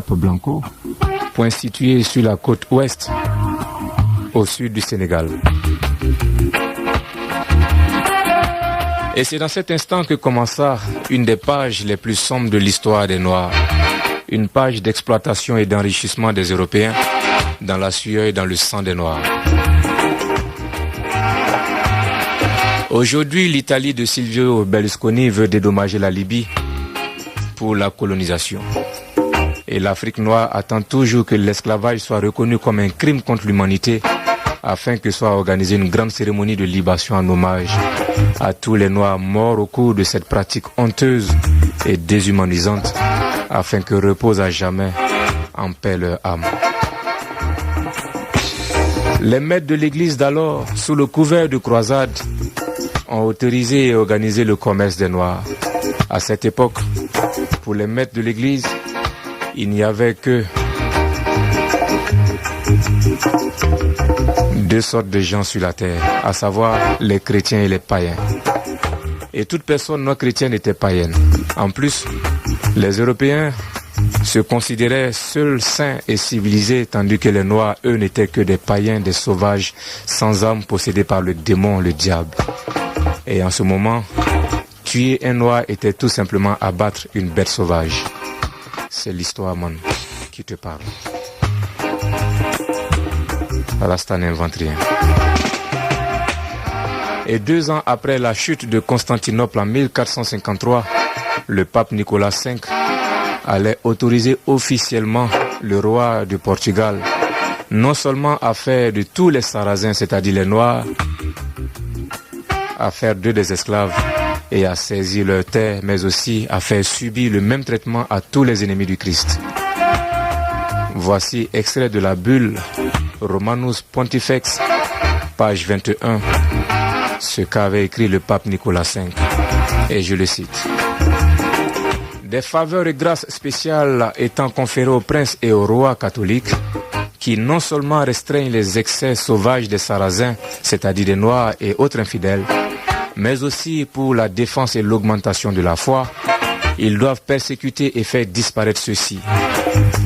Cap Blanco, point situé sur la côte ouest, au sud du Sénégal. Et c'est dans cet instant que commença une des pages les plus sombres de l'histoire des Noirs. Une page d'exploitation et d'enrichissement des Européens dans la sueur et dans le sang des Noirs. Aujourd'hui, l'Italie de Silvio Berlusconi veut dédommager la Libye pour la colonisation. Et l'Afrique noire attend toujours que l'esclavage soit reconnu comme un crime contre l'humanité afin que soit organisée une grande cérémonie de libation en hommage à tous les Noirs morts au cours de cette pratique honteuse et déshumanisante afin que repose à jamais en paix leur âme. Les maîtres de l'église d'alors, sous le couvert de croisade, ont autorisé et organisé le commerce des Noirs. À cette époque, pour les maîtres de l'église, il n'y avait que deux sortes de gens sur la terre, à savoir les chrétiens et les païens. Et toute personne non chrétienne était païenne. En plus, les Européens se considéraient seuls saints et civilisés, tandis que les Noirs, eux, n'étaient que des païens, des sauvages, sans âme, possédés par le démon, le diable. Et en ce moment, tuer un Noir était tout simplement abattre une bête sauvage. C'est l'histoire, man, qui te parle. Rasta n'invente rien. Et 2 ans après la chute de Constantinople en 1453, le pape Nicolas V allait autoriser officiellement le roi du Portugal non seulement à faire de tous les Sarrasins, c'est-à-dire les Noirs, à faire d'eux des esclaves et à saisir leurs terres, mais aussi à faire subir le même traitement à tous les ennemis du Christ. Voici extrait de la bulle Romanus Pontifex, page 21, ce qu'avait écrit le pape Nicolas V, et je le cite. Des faveurs et grâces spéciales étant conférées aux princes et aux rois catholiques, qui non seulement restreignent les excès sauvages des Sarrasins, c'est-à-dire des Noirs et autres infidèles, mais aussi pour la défense et l'augmentation de la foi, ils doivent persécuter et faire disparaître ceux-ci,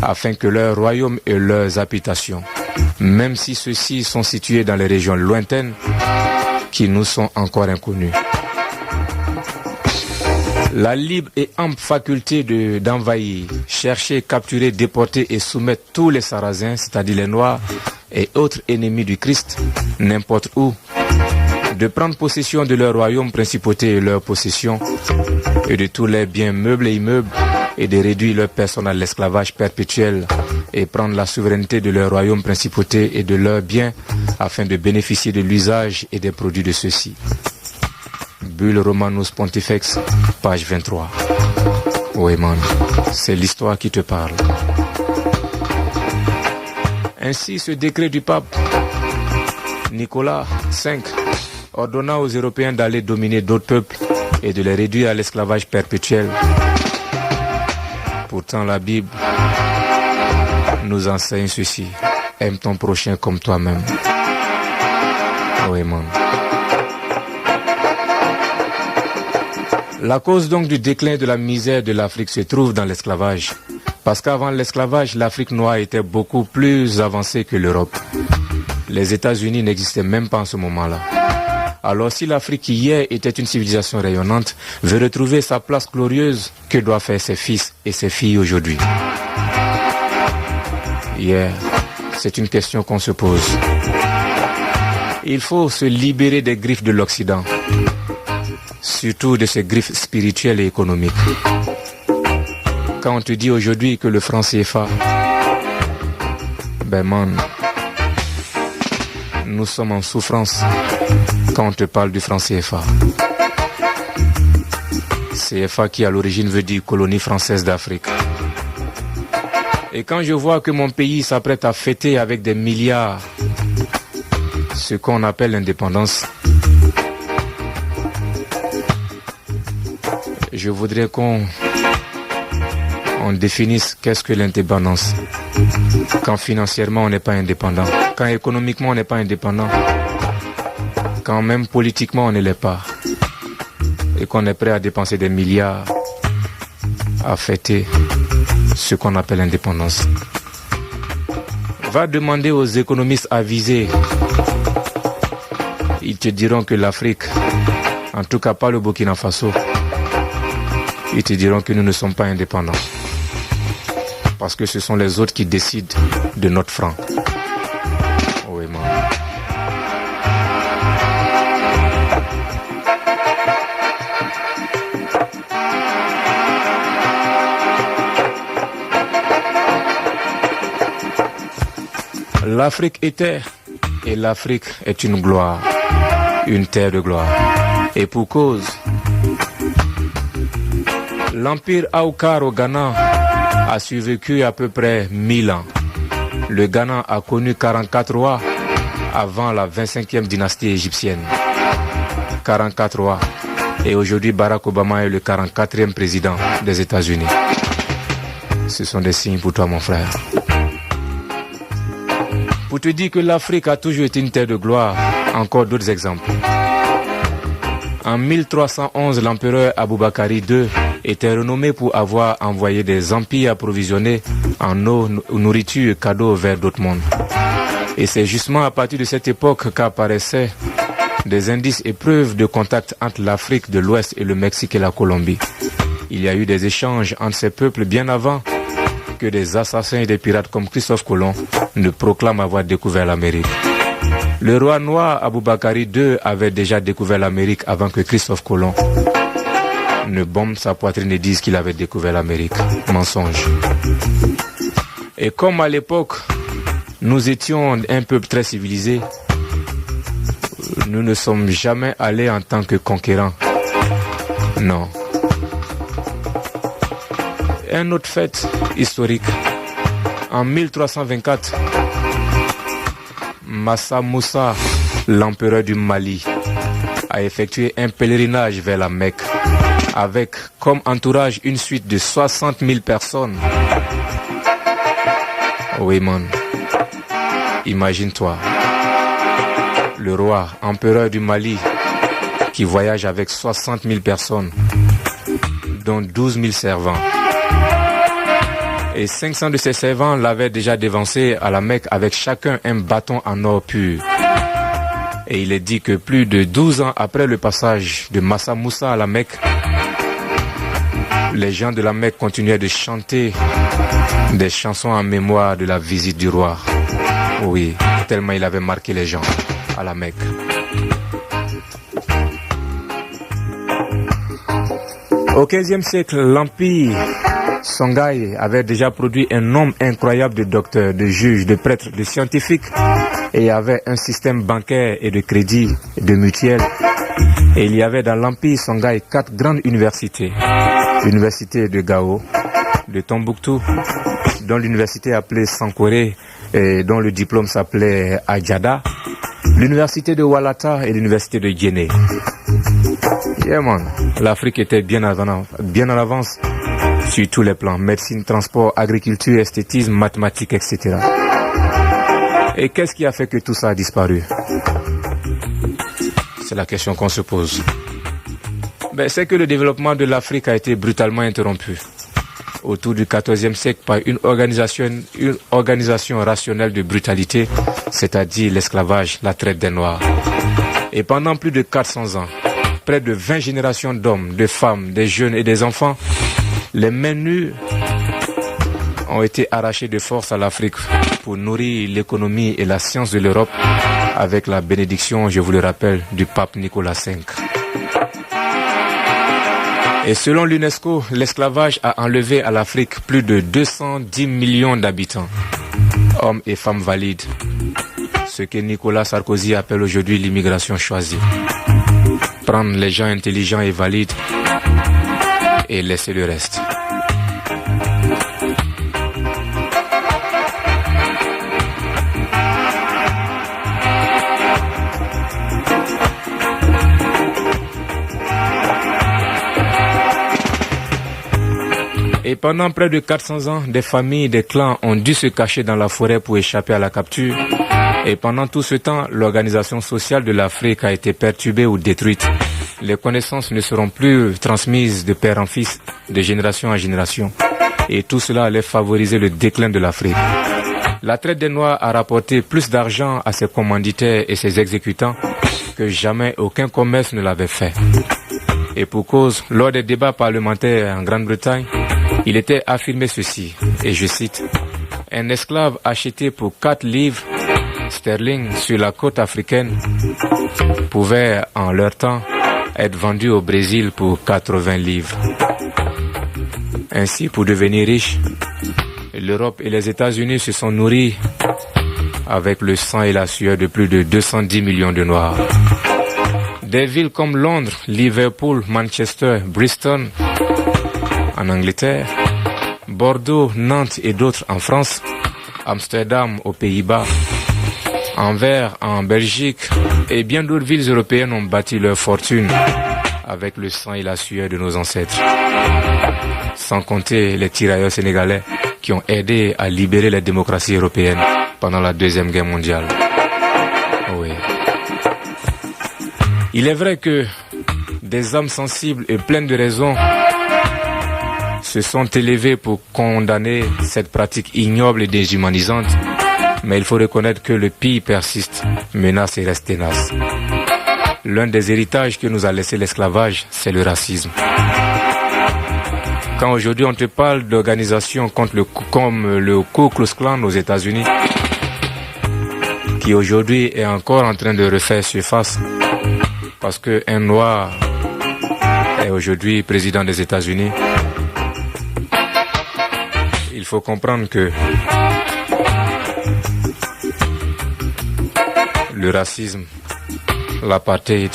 afin que leur royaume et leurs habitations, même si ceux-ci sont situés dans les régions lointaines, qui nous sont encore inconnues. La libre et ample faculté d'envahir, chercher, capturer, déporter et soumettre tous les Sarrasins, c'est-à-dire les Noirs et autres ennemis du Christ, n'importe où, de prendre possession de leur royaume, principauté et leurs possessions, et de tous les biens meubles et immeubles, et de réduire leur personne à l'esclavage perpétuel, et prendre la souveraineté de leur royaume, principauté et de leurs biens, afin de bénéficier de l'usage et des produits de ceux-ci. Bulle Romanus Pontifex, page 23. Oui, man, c'est l'histoire qui te parle. Ainsi, ce décret du pape Nicolas V ordonna aux Européens d'aller dominer d'autres peuples et de les réduire à l'esclavage perpétuel. Pourtant, la Bible nous enseigne ceci. Aime ton prochain comme toi-même. Oui, man. La cause donc du déclin de la misère de l'Afrique se trouve dans l'esclavage. Parce qu'avant l'esclavage, l'Afrique noire était beaucoup plus avancée que l'Europe. Les États-Unis n'existaient même pas en ce moment-là. Alors si l'Afrique qui hier était une civilisation rayonnante veut retrouver sa place glorieuse, que doivent faire ses fils et ses filles aujourd'hui? C'est une question qu'on se pose. Il faut se libérer des griffes de l'Occident, surtout de ces griffes spirituelles et économiques. Quand on te dit aujourd'hui que le franc CFA, ben man, nous sommes en souffrance quand on te parle du franc CFA. CFA qui à l'origine veut dire colonie française d'Afrique. Et quand je vois que mon pays s'apprête à fêter avec des milliards ce qu'on appelle l'indépendance, je voudrais qu'on définisse qu'est-ce que l'indépendance. Quand financièrement on n'est pas indépendant, quand économiquement on n'est pas indépendant, quand même politiquement on ne l'est pas, et qu'on est prêt à dépenser des milliards à fêter ce qu'on appelle l'indépendance. Va demander aux économistes avisés. Ils te diront que l'Afrique, en tout cas pas le Burkina Faso, ils te diront que nous ne sommes pas indépendants. Parce que ce sont les autres qui décident de notre franc. Oui, man. L'Afrique est terre et l'Afrique est une gloire, une terre de gloire. Et pour cause, l'empire Aoukar au Ghana a survécu à peu près 1000 ans. Le Ghana a connu 44 rois avant la 25e dynastie égyptienne. 44 rois. Et aujourd'hui, Barack Obama est le 44e président des États-Unis. Ce sont des signes pour toi, mon frère. Pour te dire que l'Afrique a toujours été une terre de gloire, encore d'autres exemples. En 1311, l'empereur Aboubakari II était renommé pour avoir envoyé des empires approvisionnés en eau, nourriture et cadeaux vers d'autres mondes. Et c'est justement à partir de cette époque qu'apparaissaient des indices et preuves de contact entre l'Afrique de l'Ouest et le Mexique et la Colombie. Il y a eu des échanges entre ces peuples bien avant que des assassins et des pirates comme Christophe Colomb ne proclament avoir découvert l'Amérique. Le roi noir Aboubakari II avait déjà découvert l'Amérique avant que Christophe Colomb ne bombe sa poitrine et dise qu'il avait découvert l'Amérique. Mensonge. Et comme à l'époque, nous étions un peuple très civilisé, nous ne sommes jamais allés en tant que conquérants. Non. Un autre fait historique. En 1324, Massa Moussa, l'empereur du Mali, a effectué un pèlerinage vers la Mecque avec comme entourage une suite de 60 000 personnes. Oui, man. Imagine-toi. Le roi, empereur du Mali, qui voyage avec 60 000 personnes, dont 12 000 servants. Et 500 de ses servants l'avaient déjà dévancé à la Mecque avec chacun un bâton en or pur. Et il est dit que plus de 12 ans après le passage de Massa Moussa à la Mecque, les gens de la Mecque continuaient de chanter des chansons en mémoire de la visite du roi. Oui, tellement il avait marqué les gens à la Mecque. Au XVe siècle, l'Empire Songhai avait déjà produit un nombre incroyable de docteurs, de juges, de prêtres, de scientifiques et avait un système bancaire et de crédit, de mutuelles. Et il y avait dans l'Empire Songhai 4 grandes universités. L'université de Gao, de Tombouctou, dont l'université appelée Sankoré et dont le diplôme s'appelait Adjada, l'université de Walata et l'université de Guinée. Yeah man, l'Afrique était bien en avance sur tous les plans, médecine, transport, agriculture, esthétisme, mathématiques, etc. Et qu'est-ce qui a fait que tout ça a disparu? C'est la question qu'on se pose. C'est que le développement de l'Afrique a été brutalement interrompu autour du XIVe siècle par une organisation rationnelle de brutalité, c'est-à-dire l'esclavage, la traite des Noirs. Et pendant plus de 400 ans, près de 20 générations d'hommes, de femmes, des jeunes et des enfants, les mains nues ont été arrachées de force à l'Afrique pour nourrir l'économie et la science de l'Europe avec la bénédiction, je vous le rappelle, du pape Nicolas V. Et selon l'UNESCO, l'esclavage a enlevé à l'Afrique plus de 210 millions d'habitants, hommes et femmes valides, ce que Nicolas Sarkozy appelle aujourd'hui l'immigration choisie. Prendre les gens intelligents et valides et laisser le reste. Et pendant près de 400 ans, des familles, des clans ont dû se cacher dans la forêt pour échapper à la capture. Et pendant tout ce temps, l'organisation sociale de l'Afrique a été perturbée ou détruite. Les connaissances ne seront plus transmises de père en fils, de génération en génération. Et tout cela allait favoriser le déclin de l'Afrique. La traite des Noirs a rapporté plus d'argent à ses commanditaires et ses exécutants que jamais aucun commerce ne l'avait fait. Et pour cause, lors des débats parlementaires en Grande-Bretagne, il était affirmé ceci, et je cite, « Un esclave acheté pour 4 livres sterling sur la côte africaine pouvait, en leur temps, être vendu au Brésil pour 80 livres. » Ainsi, pour devenir riche, l'Europe et les États-Unis se sont nourris avec le sang et la sueur de plus de 210 millions de Noirs. Des villes comme Londres, Liverpool, Manchester, Bristol en Angleterre, Bordeaux, Nantes et d'autres en France, Amsterdam aux Pays-Bas, Anvers en Belgique et bien d'autres villes européennes ont bâti leur fortune avec le sang et la sueur de nos ancêtres. Sans compter les tirailleurs sénégalais qui ont aidé à libérer les démocraties européennes pendant la Deuxième Guerre mondiale. Oui. Il est vrai que des âmes sensibles et pleines de raison se sont élevées pour condamner cette pratique ignoble et déshumanisante, mais il faut reconnaître que le pire persiste, menace et reste tenace. L'un des héritages que nous a laissé l'esclavage, c'est le racisme. Quand aujourd'hui on te parle d'organisations comme le Ku Klux Klan aux États-Unis, qui aujourd'hui est encore en train de refaire surface, parce qu'un noir est aujourd'hui président des États-Unis, il faut comprendre que le racisme, l'apartheid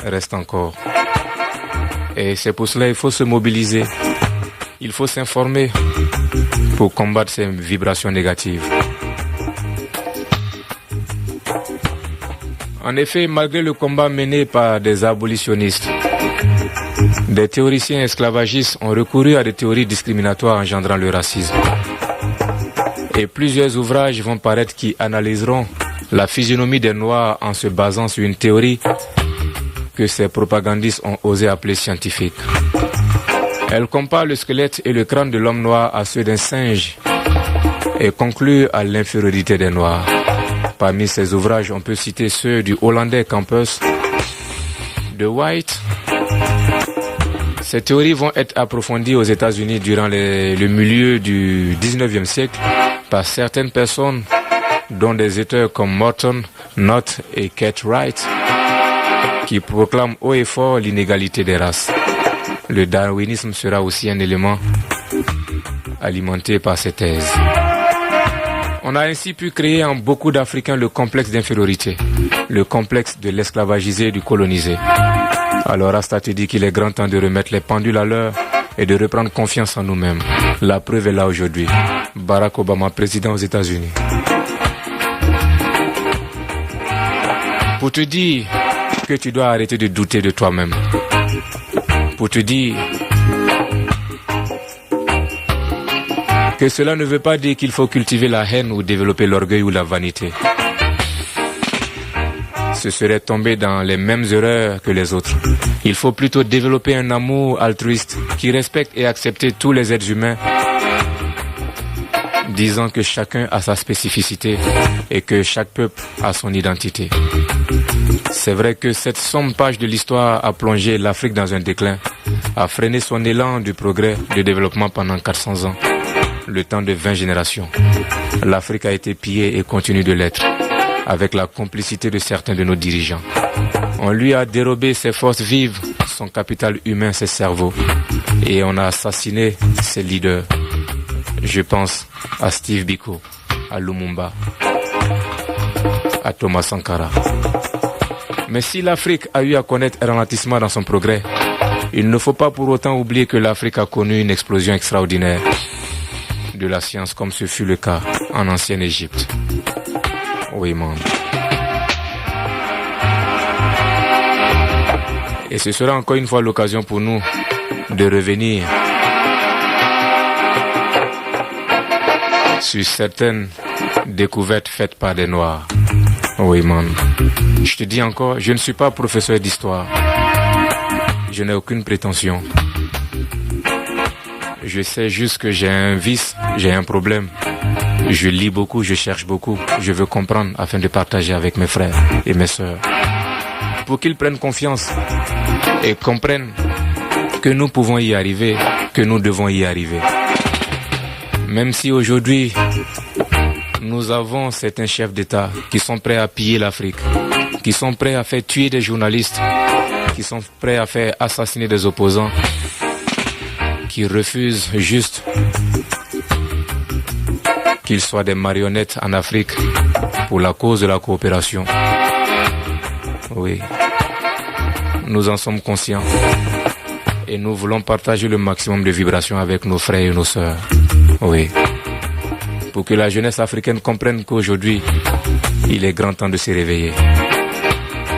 reste encore. Et c'est pour cela qu'il faut se mobiliser, il faut s'informer pour combattre ces vibrations négatives. En effet, malgré le combat mené par des abolitionnistes, des théoriciens esclavagistes ont recouru à des théories discriminatoires engendrant le racisme. Et plusieurs ouvrages vont paraître qui analyseront la physionomie des Noirs en se basant sur une théorie que ces propagandistes ont osé appeler scientifique. Elle compare le squelette et le crâne de l'homme noir à ceux d'un singe et conclut à l'infériorité des Noirs. Parmi ces ouvrages, on peut citer ceux du Hollandais Campus, de White. Ces théories vont être approfondies aux États-Unis durant le milieu du 19e siècle par certaines personnes, dont des auteurs comme Morton, Knott et Kate Wright, qui proclament haut et fort l'inégalité des races. Le darwinisme sera aussi un élément alimenté par ces thèses. On a ainsi pu créer en beaucoup d'Africains le complexe d'infériorité, le complexe de l'esclavagisé et du colonisé. Alors Rasta te dit qu'il est grand temps de remettre les pendules à l'heure et de reprendre confiance en nous-mêmes. La preuve est là aujourd'hui. Barack Obama, président aux États-Unis. Pour te dire que tu dois arrêter de douter de toi-même. Pour te dire que cela ne veut pas dire qu'il faut cultiver la haine ou développer l'orgueil ou la vanité. Ce serait tomber dans les mêmes erreurs que les autres. Il faut plutôt développer un amour altruiste qui respecte et accepte tous les êtres humains, disant que chacun a sa spécificité et que chaque peuple a son identité. C'est vrai que cette sombre page de l'histoire a plongé l'Afrique dans un déclin, a freiné son élan du progrès, du développement pendant 400 ans, le temps de 20 générations. L'Afrique a été pillée et continue de l'être, avec la complicité de certains de nos dirigeants. On lui a dérobé ses forces vives, son capital humain, ses cerveaux, et on a assassiné ses leaders. Je pense à Steve Biko, à Lumumba, à Thomas Sankara. Mais si l'Afrique a eu à connaître un ralentissement dans son progrès, il ne faut pas pour autant oublier que l'Afrique a connu une explosion extraordinaire de la science, comme ce fut le cas en ancienne Égypte. Oui, man. Et ce sera encore une fois l'occasion pour nous de revenir sur certaines découvertes faites par des Noirs. Oui, man. Je te dis encore, je ne suis pas professeur d'histoire. Je n'ai aucune prétention. Je sais juste que j'ai un vice, j'ai un problème. Je lis beaucoup, je cherche beaucoup. Je veux comprendre afin de partager avec mes frères et mes sœurs. Pour qu'ils prennent confiance et comprennent que nous pouvons y arriver, que nous devons y arriver. Même si aujourd'hui, nous avons certains chefs d'État qui sont prêts à piller l'Afrique, qui sont prêts à faire tuer des journalistes, qui sont prêts à faire assassiner des opposants, qui refusent juste qu'ils soient des marionnettes en Afrique pour la cause de la coopération. Oui, nous en sommes conscients et nous voulons partager le maximum de vibrations avec nos frères et nos sœurs. Oui, pour que la jeunesse africaine comprenne qu'aujourd'hui, il est grand temps de se réveiller.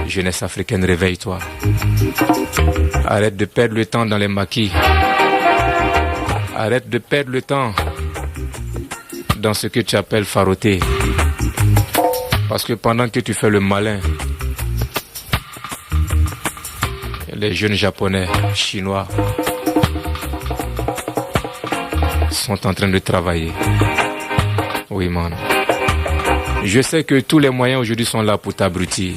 Jeunesse africaine, réveille-toi. Arrête de perdre le temps dans les maquis. Arrête de perdre le temps dans ce que tu appelles faroter. Parce que pendant que tu fais le malin, les jeunes japonais, chinois sont en train de travailler. Oui, man. Je sais que tous les moyens aujourd'hui sont là pour t'abrutir.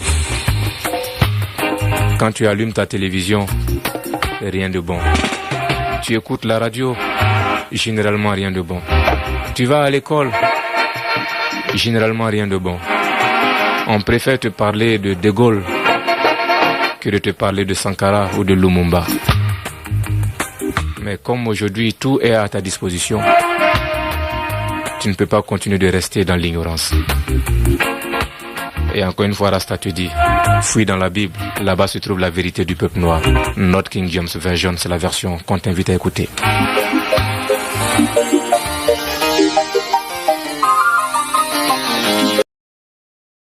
Quand tu allumes ta télévision, rien de bon. Tu écoutes la radio, généralement rien de bon. Tu vas à l'école, généralement rien de bon. On préfère te parler de De Gaulle que de te parler de Sankara ou de Lumumba. Mais comme aujourd'hui tout est à ta disposition, tu ne peux pas continuer de rester dans l'ignorance. Et encore une fois, Rasta te dit, fouille dans la Bible, là-bas se trouve la vérité du peuple noir. Not King James Version, c'est la version qu'on t'invite à écouter.